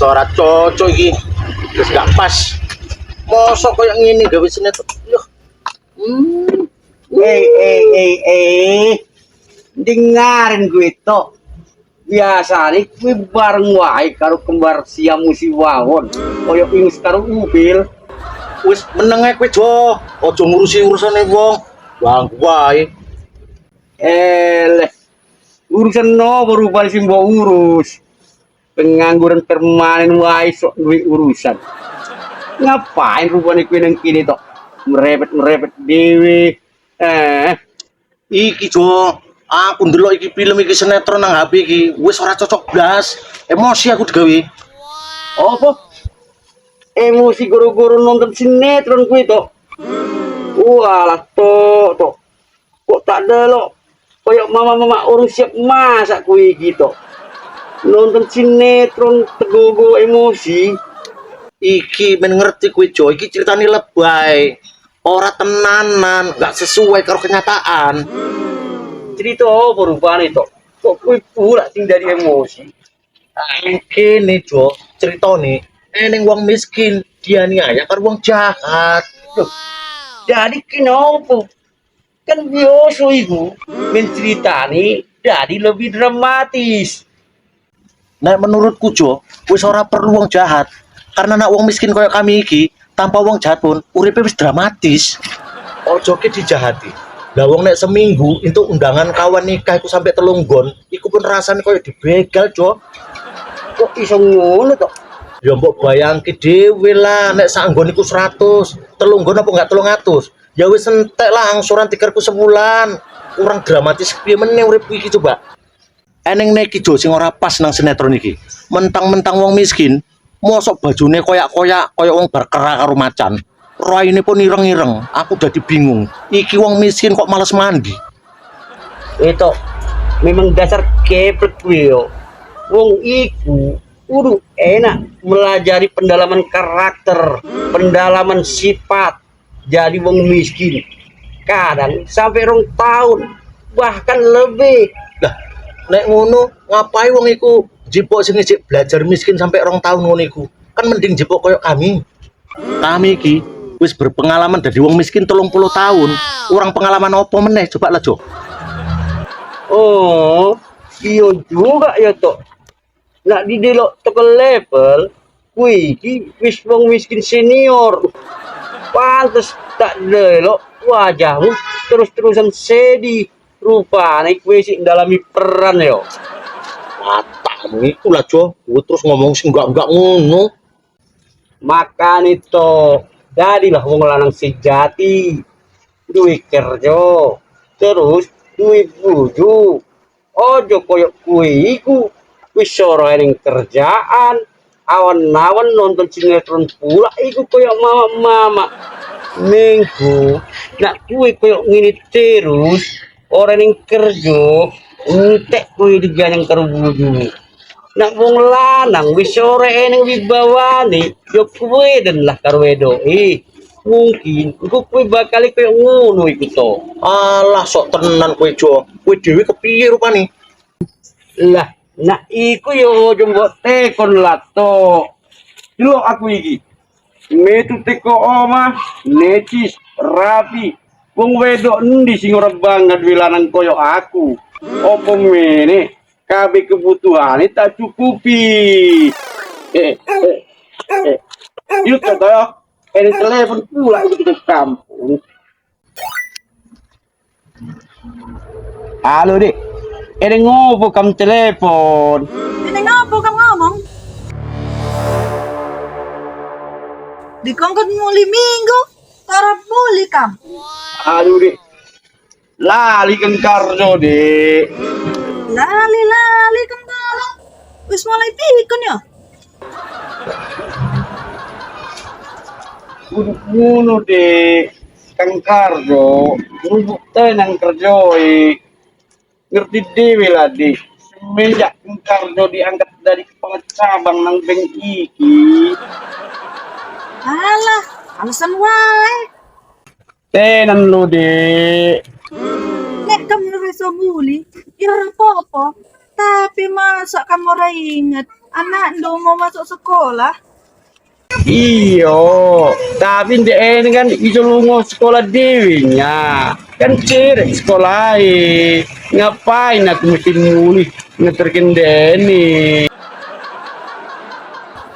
ora cocok iki. Wis gak pas. Mosok koyo ngene gawe sinetron. Yo. Dengarin gue to. Biasane kuwi bareng wae karo kembar siamu si Wawon. Koyo ingus karo Upil. Wis meneng ae kowe, Jo. Aja ngurusi urusane wong. Ganggu wae. Urusan no berubah sih mbok urus. Pengangguran permanen wae sok duwe urusan. Ngapain rupane kowe nang kene tok? Merepet dewe. Iki, Jo. Aku ndelok iki film iki sinetron nang HP iki. Wis ora cocok blas. Emosi aku digawe. Apa? Emosi goro-goro nonton sinetron kuwi tok. Walah tok. Kok tak delok koyo mama-mama urung siap masak kuwi iki tok. Nonton sinetron tegogo emosi. Iki men ngerti kowe, Jo. Iki ceritane lebay. Ora tenanan, gak sesuai karo kenyataan. Cerita apa rupane tok? Kok kuwi pula sing dari emosi. Kene, Jo, ceritane eneng wong miskin dianiaya karo wong jahat. Loh, jadi kenapa? Kan biasa iku menceritani jadi lebih dramatis. Nek menurutku, Jo, wis ora perlu wong jahat. Karena nak wong miskin koyo kami iki, tanpa wong jahat pun uripe wis dramatis. Ojo ke dijahati. Lah wong nek seminggu untuk undangan kawan nikah iku sampai 3 nggon, iku pun rasane koyo dibegal, Jo. Kok iso ngono tok? Ya mbok bayangke dhewe lah, nek sak nggon iku 100, 3 nggon apa enggak 300. Ya wis entek lah angsuran tikerku sebulan. Kurang dramatis piye meneh urip iki coba. Eneng neki, Jo, sing ora pas nang sinetron iki. Mentang-mentang wong miskin, mosok bajune koyak-koyak koyo wong berkerak karo macan. Raine pun ireng-ireng, aku dadi bingung. Iki wong miskin kok males mandi. Itu memang dasar keplek kuwi yo. Wong iku kudu enak melajari pendalaman karakter, pendalaman sifat. Jadi wong miskin kadang sampai 2 tahun bahkan lebih. Lah, nek ngono ngapain wong iku jipok sing isih belajar miskin sampai 2 tahun ngono iku? Kan mending jipok koyo kami. Kami iki wis berpengalaman dari wong miskin 30 tahun. Kurang pengalaman apa meneh coba lah, Jo. Oh, iya juga ya tok. Nak didelok tekel level kuwi iki wis wong miskin senior. Pantes tak delok wajahmu terus-terusan sedih. Rupane kuwi sik ndalami peran yo. Matamu iku lah, Jo. Kowe terus ngomong sing enggak ngono. Makane to jadilah wong lanang sejati. Duwe kerja, terus duwe bojo. Ojo koyo kuwi iku wis ora ening kerjaan. Awan-awan nonton sinetron pula iku koyo mama-mama. Minggu nak kuwi koyo ngene terus ora ning kerja entek kuwi diganyang karo bojo. Nak wong lanang wis ora ening wibawane yo kuwi den lah karo wedoke. Mungkin iku kuwi bakal koyo ngono iku to. Alah sok tenan kowe, Jo. Kowe dhewe kepiye rupane? Lah, nak iku yo ojo mbok tekon lah to. Delok aku iki. Metu teko omah, necis, rapi. Wong wedok endi sing ora banget wilanang koyo aku. Apa mene kabeh kebutuhane tak cukupi. Yuk kata ini telepon pula itu ke kampung. Halo, Dik. Ini ngopo kamu telepon? Ini ngapa kamu ngomong? Dikongkon muli minggu, tarap muli kam. Aduh, Dik. Lali kan karjo, Dik. Lali kam tolong. Wis mulai pikun ya. Kudu ngono, Dik. Kang karjo, rubuk tenang kerjoi. Ngerti dewe lah, Dik. Semenjak Kang karjo diangkat dari kepala cabang nang bank iki. Alah, alasan wae. Tenan lo, Dik. Nek kamu reso muli, ya ora apa-apa. Tapi masa kamu ora inget Anak ndo mau masuk sekolah. Iyo, tapi ndek ini kan iso lunga sekolah dewinya. Kan cerek sekolah ngapain aku mesti mulih ngeterkin deni.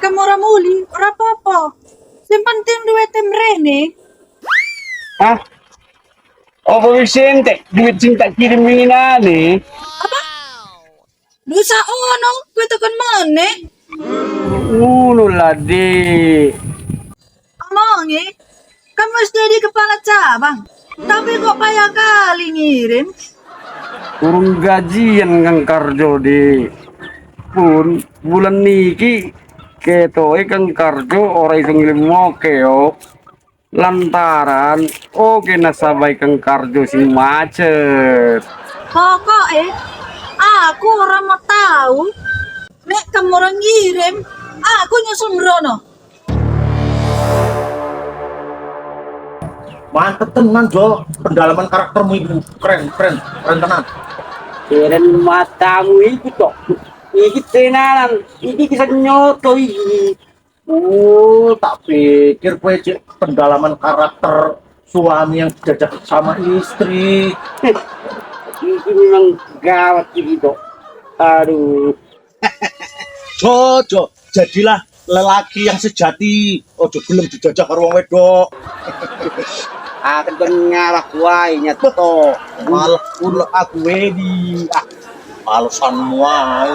Kamu ora muli, ora apa-apa. Sing penting duit rene. Hah? Apa wis entek duit sing tak kirim winginane? Dosa ono, kowe tekan maneh. Ngono lah, Dik. Omongi, kamu wis jadi kepala cabang. Tapi kok payah kali ngirim. Urung gajian Kang Karjo, Dik. Pun bulan niki ketoke Kang Karjo ora iso ngirim moke yo. Lantaran oke nasabah Kang Karjo sing macet. Pokoke aku ora mau tahu. Nek kamu orang ngirim, aku nyusul merono. Mantep tenan Jo, pendalaman karaktermu itu keren tenan. Keren matamu itu tok. Iki tenanan, iki bisa nyoto iki. Oh, tak pikir kowe cek pendalaman karakter suami yang dijajak sama istri. Iki memang gawat iki tok. Aduh. Jo, jadilah lelaki yang sejati. Ojo gelem dijajak karo wong wedok. Akan ngarah wae nyato. Malah kulo aku wedi. Alasanmu ae,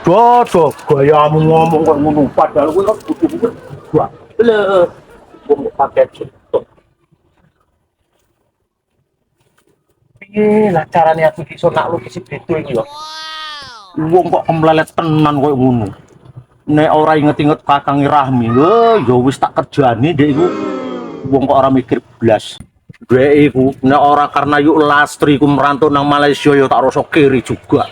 Jo, gayamu ngomong kok ngono padahal kowe kan butuh gua. Lho, wong pakai cetok. Piye lah carane aku iso naklukisi beto iki yo? Wong kok kemlelet tenan koyo ngono. Nek ora inget-inget Kakang Rahmi, ya wis tak kerjani dhek iku. Wong kok ora mikir blas. Dhek iku nek ora karena Yuk Lastri ku merantau nang Malaysia ya tak rasa kiri juga.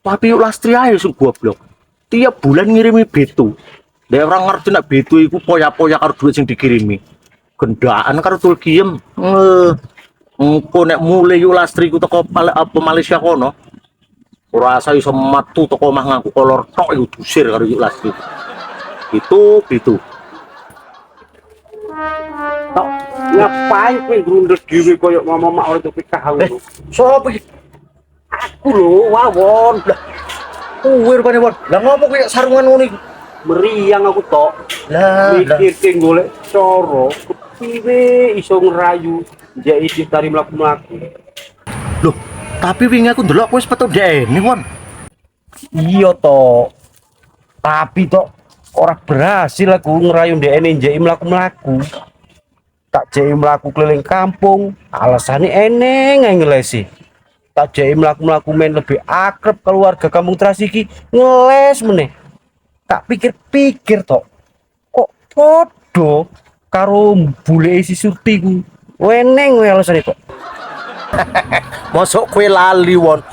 Tapi Yuk Lastri ae sing goblok. Tiap bulan ngirimi beto. Dhek ora ngerti nek beto iku poya-poya karo duit sing dikirimi. Gendaan karo Tulkiem. Engko nek mulai Yuk Lastri ku teko Malaysia kono. Ora rasa iso metu teko omah nganggo kolor tok iku dusir karo Yuk Lastri. Itu. Tok ngapain kowe grundes dhewe koyo mama-mama ora tukik tahu. Sopo iki? Aku lho, wawon. Kuwi rupane won. Lah ngopo kowe sarungan ngono iku? Meriang aku tok. Lah, Mikir golek cara piye iso ngerayu njek iki tari mlaku-mlaku. loh, tapi wingi aku ndelok kowe wis petuk ndekne won. Iya to. Tapi tok ora berhasil aku ngerayu ndekne njek mlaku-mlaku. Tak jeki mlaku keliling kampung, alasane eneng ae ngelesi. Tak jeki mlaku-mlaku men lebih akrab keluarga kampung Trasiki, ngeles meneh. Tak pikir-pikir tok. Kok podo karo bule si Surti ku. Weneng wae alasane kok. Mosok kowe lali won.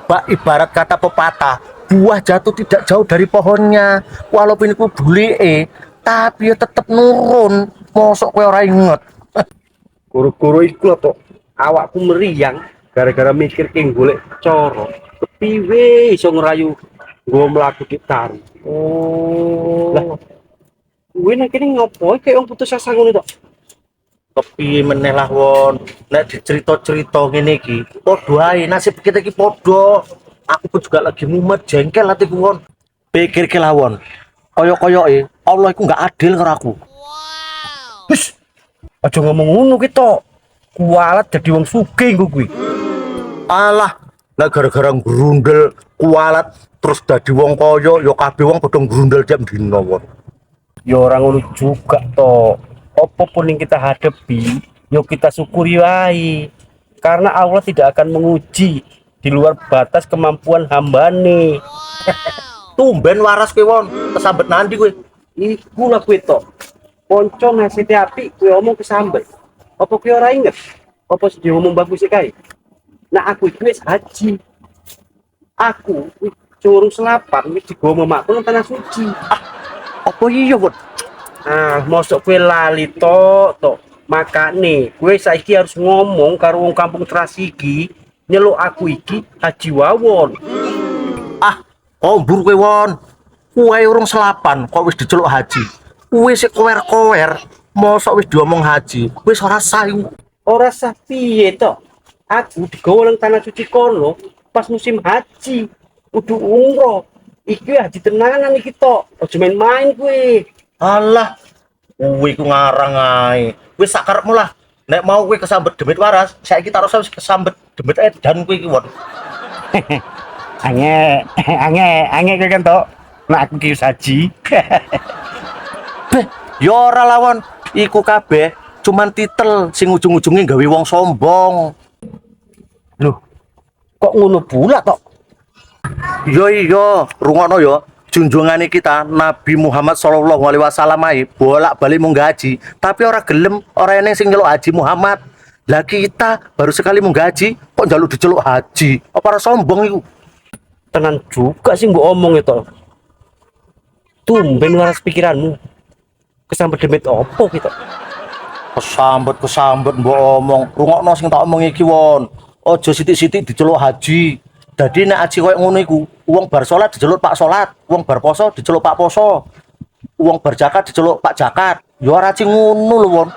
Bak ibarat kata pepatah, buah jatuh tidak jauh dari pohonnya. Walaupun iku bulike, tapi ya tetep nurun. Mosok kowe ora inget. Guru-guru iku lho tok. Awakku meriang gara-gara mikir ki golek cara. Kepiye iso ngerayu nggo mlaku gitar. Oh. Lah, kowe nek kene ngopo kayak wong putus asa ngono tok. Kepiye meneh lah won. Nek dicerita-cerita ngene iki, padha ae nasib kita iki padha. Aku pun juga lagi mumet jengkel atiku won. Pikir ki lah won. Kaya-kayake Allah iku enggak adil karo aku. Wis, aja ngomong ngono ki tok. Kualat dadi wong sugih engko kuwi. Alah, lah gara-gara grundel kualat terus dadi wong kaya ya kabeh wong padha grundel jam dina won. Ya ora ngono juga tok. Apa pun yang kita hadapi, yuk kita syukuri wae. Karena Allah tidak akan menguji di luar batas kemampuan hambane. Tumben waras kowe won, kesambet nandi kowe. Iku lah kowe tok. Kanca ngasih apik kowe omong kesambet. Apa kowe ora inget? Apa sing ngomong bagus kae? Nah aku iki wis haji. Aku wis curung selapan wis digawa mamaku nang tanah suci. Apa iya won? Ah, mosok kowe lali tok. Makane kowe saiki harus ngomong karo wong kampung Trasiki, nyeluk aku iki Haji Wawon. Ah, Ombur kowe won. Kowe urung selapan kok wis diceluk haji. Kowe sik kower-kower, mosok wis diomong haji. Wis ora sah iku. Ora sah piye to? Aku digawa nang tanah suci kono pas musim haji. Kudu umroh. Iki haji tenanan iki to. Aja main-main kowe. Alah, kowe ku ngarang ae. Wis sak karepmu lah. Nek mau kowe kesambet demit waras, saiki tak rasa wis kesambet demit edan kowe iki won. Ange kowe kan to. Nek aku ki haji. Beh, ya ora lawon. Iku kabeh cuman titel sing ujung-ujunge gawe wong sombong. Loh, kok ngono pula to? Iya, rungokno ya. Junjungane kita Nabi Muhammad sallallahu alaihi wasallam ae bolak-balik munggah haji, tapi ora gelem, ora eneng sing nyeluk haji Muhammad. Lah kita baru sekali munggah haji kok njaluk diceluk haji. Apa ora sombong iku? Tenan juga sih mbok omong itu. Tumben waras pikiranmu. Kesambet demit opo kita? Kesambet mbok omong. Rungokno sing tak omong iki won. Aja sithik-sithik diceluk haji. Dadi nek haji koyo ngono iku, wong bar salat diceluk Pak salat, wong bar poso diceluk Pak poso. Wong bar zakat diceluk Pak zakat. Ya ora haji ngono lho won.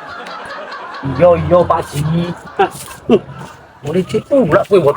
Yo Pak Ji. Mulai cipu pula kowe, Bos.